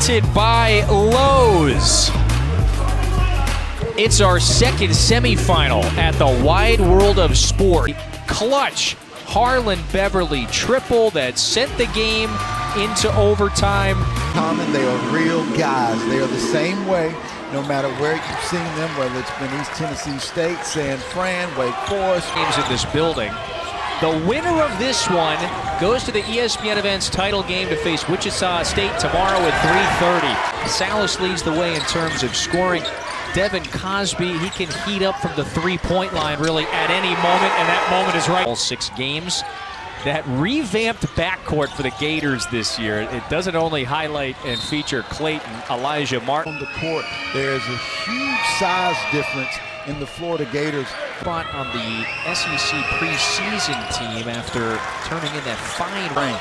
presented by Lowe's. It's our second semifinal at the Wide World of Sport. Clutch Harlan Beverly triple that sent the game into overtime. Common, they are real guys. They are the same way no matter where you've seen them, whether it's been East Tennessee State, San Fran, Wake Forest. Games in this building. The winner of this one goes to the ESPN Events title game to face Wichita State tomorrow at 3:30. Salas leads the way in terms of scoring. Devin Cosby, he can heat up from the three-point line really at any moment, and that moment is right. All 6 games. That revamped backcourt for the Gators this year. It doesn't only highlight and feature Clayton, Elijah Martin. On the court, there is a huge size difference in the Florida Gators. Spot on the SEC preseason team after turning in that fine range.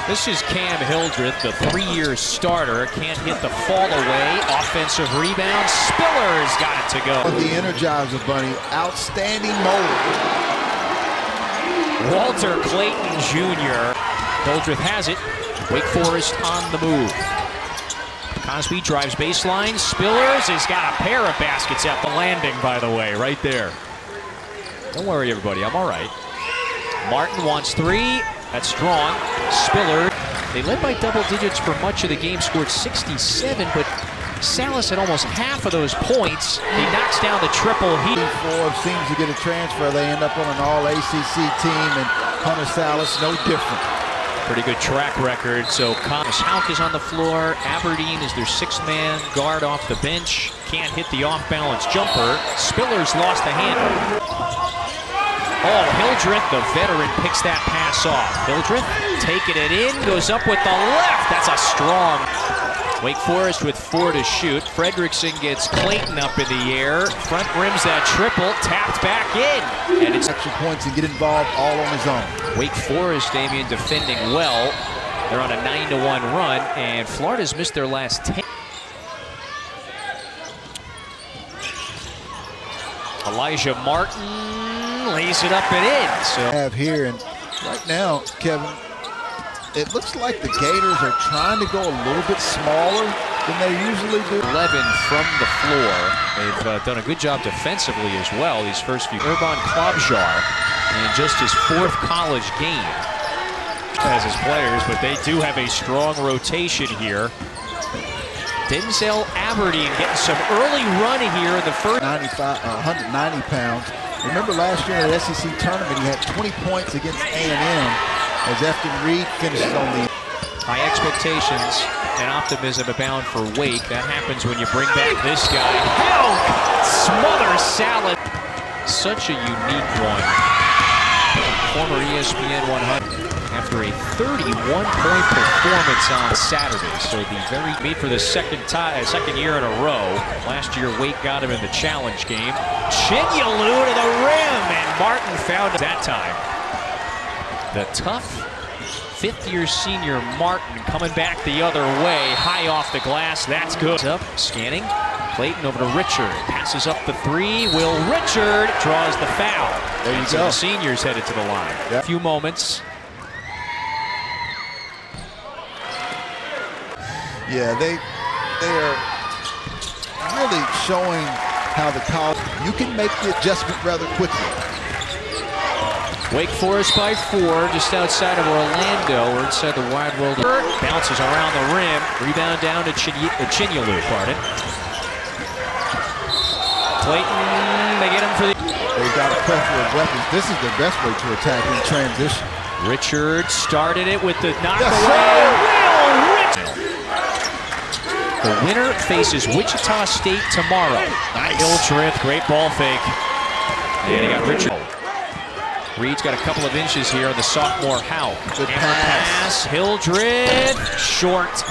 This is Cam Hildreth, the 3-year starter. Can't hit the fall away. Offensive rebound. Spiller's got it to go. The Energizer Bunny, outstanding motor. Walter Clayton Jr. Hildreth has it. Wake Forest on the move. Cosby drives baseline. Spillers has got a pair of baskets at the landing, by the way, right there. Don't worry, everybody. I'm all right. Martin wants 3. That's strong. Spiller. They led by double digits for much of the game, scored 67, but Salas had almost half of those points. He knocks down the triple. He seems to get a transfer. They end up on an all-ACC team, and Hunter Salas no different. Pretty good track record. So Thomas Houck is on the floor. Aberdeen is their 6th-man guard off the bench. Can't hit the off-balance jumper. Spiller's lost the handle. Oh, Hildreth, the veteran, picks that pass off. Hildreth taking it in, goes up with the left. That's a strong. Wake Forest with 4 to shoot. Fredrickson gets Clayton up in the air. Front rims that triple, tapped back in. And it's extra points and get involved all on his own. Wake Forest, Damian, defending well. They're on a 9-1 run, and Florida's missed their last 10. Elijah Martin lays it up and in. So have here, and right now, Kevin, it looks like the Gators are trying to go a little bit smaller than they usually do. 11 from the floor. They've done a good job defensively as well these first few. Urban Klobjar in just his 4th college game as his players, but they do have a strong rotation here. Denzel Aberdeen getting some early run here in the first. 190 pounds. Remember last year in the SEC tournament, he had 20 points against A&M as Efton Reed finishes on the. High expectations and optimism abound for Wake. That happens when you bring back this guy. Hell, smothers Salad. Such a unique one. Former ESPN 100 after a 31-point performance on Saturday. So the very meet for the second year in a row. Last year, Wake got him in the challenge game. Chinyelu to the rim, and Martin found it that time. The tough 5th-year senior Martin coming back the other way, high off the glass. That's good. Up, scanning. Clayton over to Richard. Passes up the 3. Will Richard draws the foul. There you so go. The seniors headed to the line. Yep. A few moments. Yeah, they are really showing how the college, you can make the adjustment rather quickly. Wake Forest by 4, just outside of Orlando. We're inside the Wide World. Bounces around the rim. Rebound down to Chinyelu, pardon. Clayton, they get him for the. They've got a plethora of weapons. This is the best way to attack in transition. Richard started it with the knockaway. The winner faces Wichita State tomorrow. Nice. Hildreth, great ball fake. And you got Richard. Reed's got a couple of inches here on the sophomore Houck. Good pass. Hildreth, short.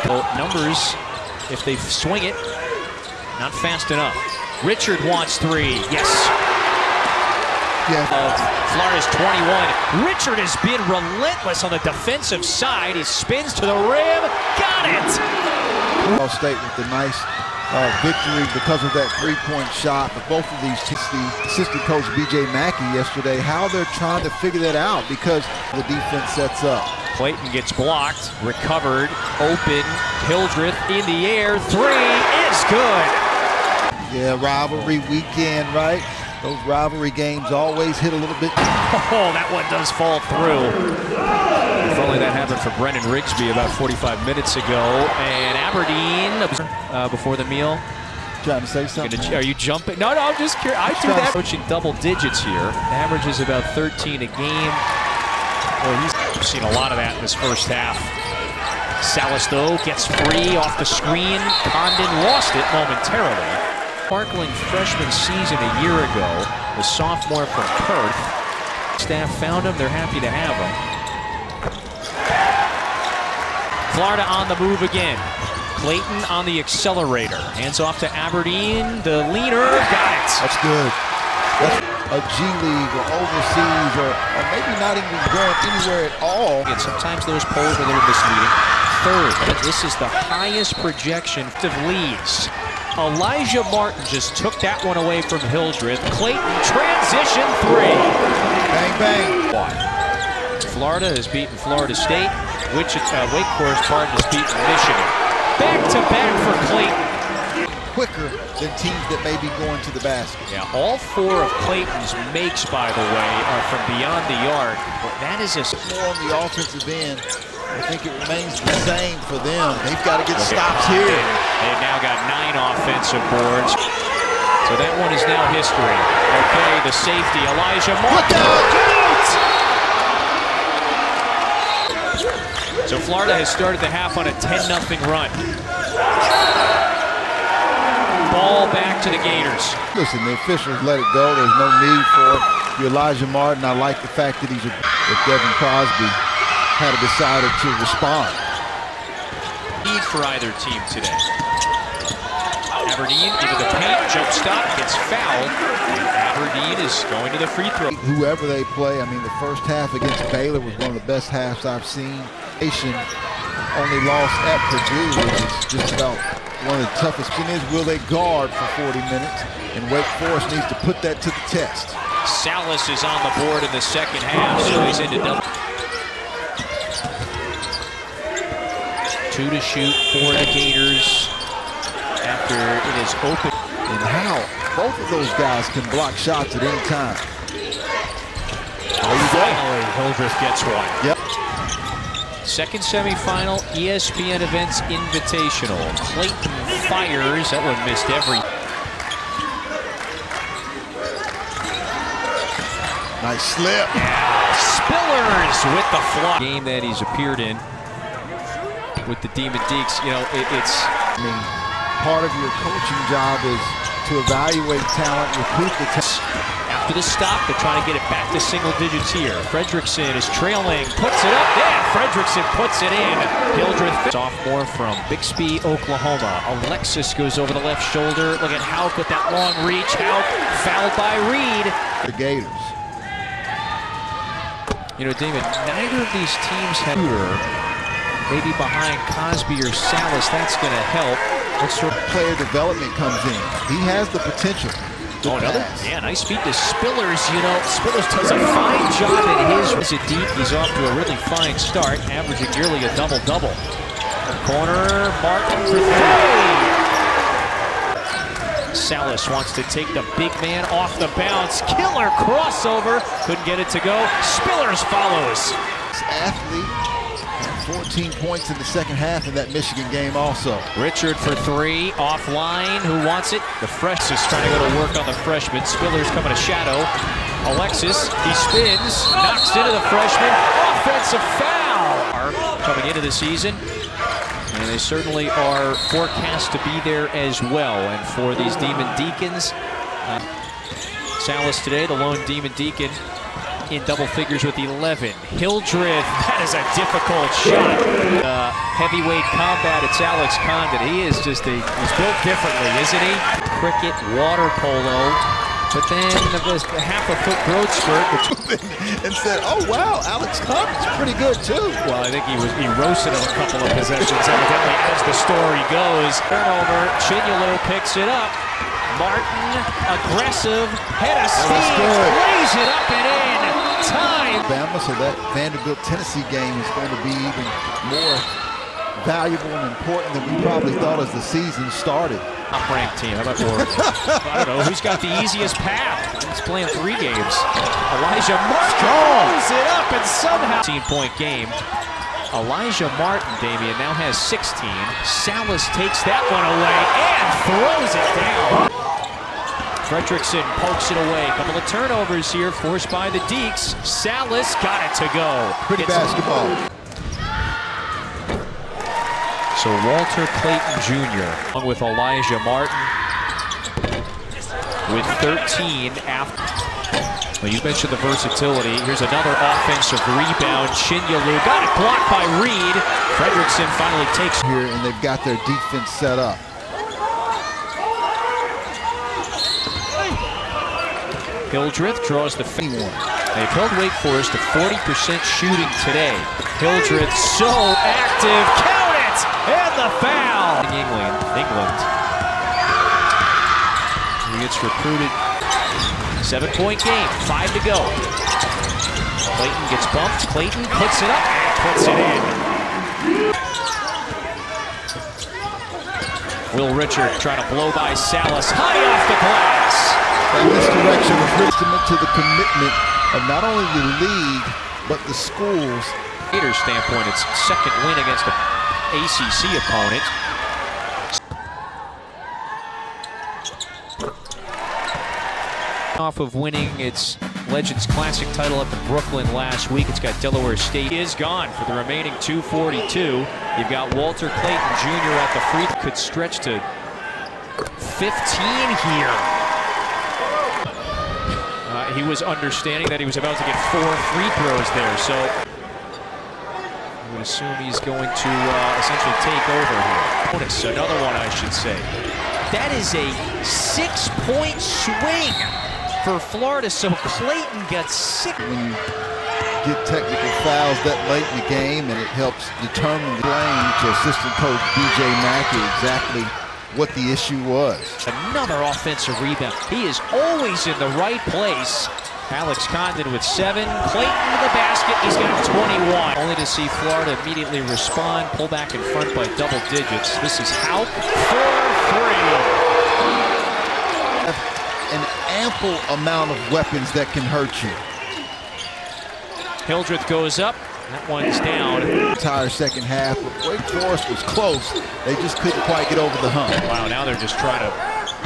Well, numbers, if they swing it, not fast enough. Richard wants 3. Yes. Yeah. Florida's 21. Richard has been relentless on the defensive side. He spins to the rim. Got it. Ball State with the nice victory because of that three-point shot. But both of these teams, the assistant coach B.J. Mackey yesterday, how they're trying to figure that out because the defense sets up. Clayton gets blocked, recovered, open, Hildreth in the air, three is good. Yeah, rivalry weekend, right? Those rivalry games always hit a little bit. Oh, that one does fall through. If only that happened for Brennan Rigsby about 45 minutes ago. And Aberdeen, before the meal. Trying to say something. Are you jumping? No, I'm just curious. I do that. Approaching double digits here. Averages about 13 a game. Well, we've seen a lot of that in this first half. Salas, though, gets free off the screen. Condon lost it momentarily. Sparkling freshman season a year ago, the sophomore from Perth. Staff found him. They're happy to have him. Florida on the move again. Clayton on the accelerator. Hands off to Aberdeen. The leaner got it. That's good. That's a G League or overseas or maybe not even going anywhere at all. And sometimes those polls are a little misleading. Third, but this is the highest projection of leads. Elijah Martin just took that one away from Hildreth. Clayton transition three. Bang, bang. Florida has beaten Florida State. Wake Forest has beaten Michigan. Back-to-back for Clayton. Quicker than teams that may be going to the basket. Yeah, all four of Clayton's makes, by the way, are from beyond the arc. But that is a more on the offensive end. I think it remains the same for them. They've got to get stops here. They've now got 9 offensive boards. So that one is now history. Okay, the safety, Elijah Martin. So Florida has started the half on a 10-0 run. Ball back to the Gators. Listen, the officials let it go. There's no need for it. Elijah Martin, I like the fact that if Devin Crosby had decided to respond. Need for either team today. Aberdeen into the paint, jump stop, gets fouled. And Aberdeen is going to the free throw. Whoever they play, I mean, the first half against Baylor was one of the best halves I've seen. Nation only lost at Purdue, which is just about one of the toughest. Thing is, will they guard for 40 minutes? And Wake Forest needs to put that to the test. Salas is on the board in the second half, so he's into double. 2 to shoot for the Gators after it is open. And how both of those guys can block shots at any time. Finally, Hildreth gets one. Yep. Second semifinal, ESPN Events Invitational. Clayton fires. That one missed every. Nice slip. Yeah. Spillers with the fly. Game that he's appeared in with the Demon Deeks, you know, I mean, part of your coaching job is to evaluate talent, recruit the talent. After the stop, they're trying to get it back to single digits here. Fredrickson is trailing, puts it up. Yeah, Fredrickson puts it in. Hildreth, sophomore from Bixby, Oklahoma. Alexis goes over the left shoulder. Look at Hauk with that long reach. Hauk fouled by Reed. The Gators. You know, David, neither of these teams have maybe behind Cosby or Salas. That's going to help. What sort of player development comes in? He has the potential. Oh, another? Yeah, nice feed to Spillers. You know, Spillers does a fine job at his. Is it deep? He's off to a really fine start, averaging nearly a double-double. Corner, Martin for 3. Salas wants to take the big man off the bounce. Killer crossover. Couldn't get it to go. Spillers follows. This athlete. 14 points in the second half in that Michigan game also. Richard for 3, offline, who wants it? The freshman is trying to go to work on the freshman. Spillers coming to shadow. Alexis, he spins, knocks into the freshman. Offensive foul! Coming into the season, and they certainly are forecast to be there as well. And for these Demon Deacons, Salas today, the lone Demon Deacon, in double figures with 11. Hildreth, that is a difficult shot. Heavyweight combat, it's Alex Condon. He is just he's built differently, isn't he? Cricket, water polo, but then the half-a-foot growth spurt. And said, oh wow, Alex Condon's pretty good too. Well, I think he roasted him a couple of possessions, evidently, as the story goes. Turnover, Chignolo picks it up. Martin, aggressive, head of steam, lays it up and in. Time. Alabama, so that Vanderbilt-Tennessee game is going to be even more valuable and important than we probably thought as the season started. Top-ranked team. How about Oregon? I don't know. Who's got the easiest path? He's playing 3 games. Elijah Martin throws it up and somehow. 18-point game. Elijah Martin, Damian, now has 16. Salas takes that one away and throws it down. Fredrickson pokes it away. A couple of turnovers here forced by the Deeks. Salas got it to go. Pretty basketball. So Walter Clayton Jr. along with Elijah Martin with 13 after. Well, you mentioned the versatility. Here's another offensive rebound. Chinyelu got it blocked by Reed. Fredrickson finally takes here, and they've got their defense set up. Hildreth draws the one. They've held Wake Forest to 40% shooting today. Hildreth so active. Count it! And the foul. England. He gets recruited. 7-point game. 5 to go. Clayton gets bumped. Clayton puts it up and puts it in. Will Richard trying to blow by Salas. High off the glass. And this direction was testament to the commitment of not only the league, but the schools. Gators standpoint, it's second win against the ACC opponent. Off of winning its Legends Classic title up in Brooklyn last week. It's got Delaware State is gone for the remaining 2:42. You've got Walter Clayton Jr. at the free. Could stretch to 15 here. He was understanding that he was about to get 4 free throws there, so I would assume he's going to essentially take over here. Notice another one, I should say. That is a 6-point swing for Florida, so Clayton gets 6. When you get technical fouls that late in the game, and it helps determine the blame to assistant coach B.J. Mackey exactly what the issue was. Another offensive rebound. He is always in the right place. Alex Condon with 7. Clayton to the basket. He's got 21. Only to see Florida immediately respond, pull back in front by double digits. This is Houck for 3. An ample amount of weapons that can hurt you. Hildreth goes up. That one's down. Entire second half. Wake Forest was close. They just couldn't quite get over the hump. Wow, now they're just trying to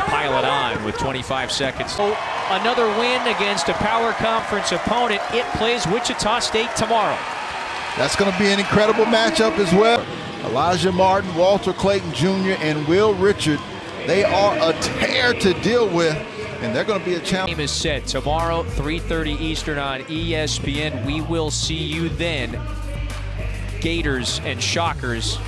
pile it on with 25 seconds. So another win against a power conference opponent. It plays Wichita State tomorrow. That's going to be an incredible matchup as well. Elijah Martin, Walter Clayton Jr., and Will Richard. They are a tear to deal with, and they're going to be a challenge. Game is set tomorrow, 3:30 Eastern on ESPN. We will see you then. Gators and Shockers.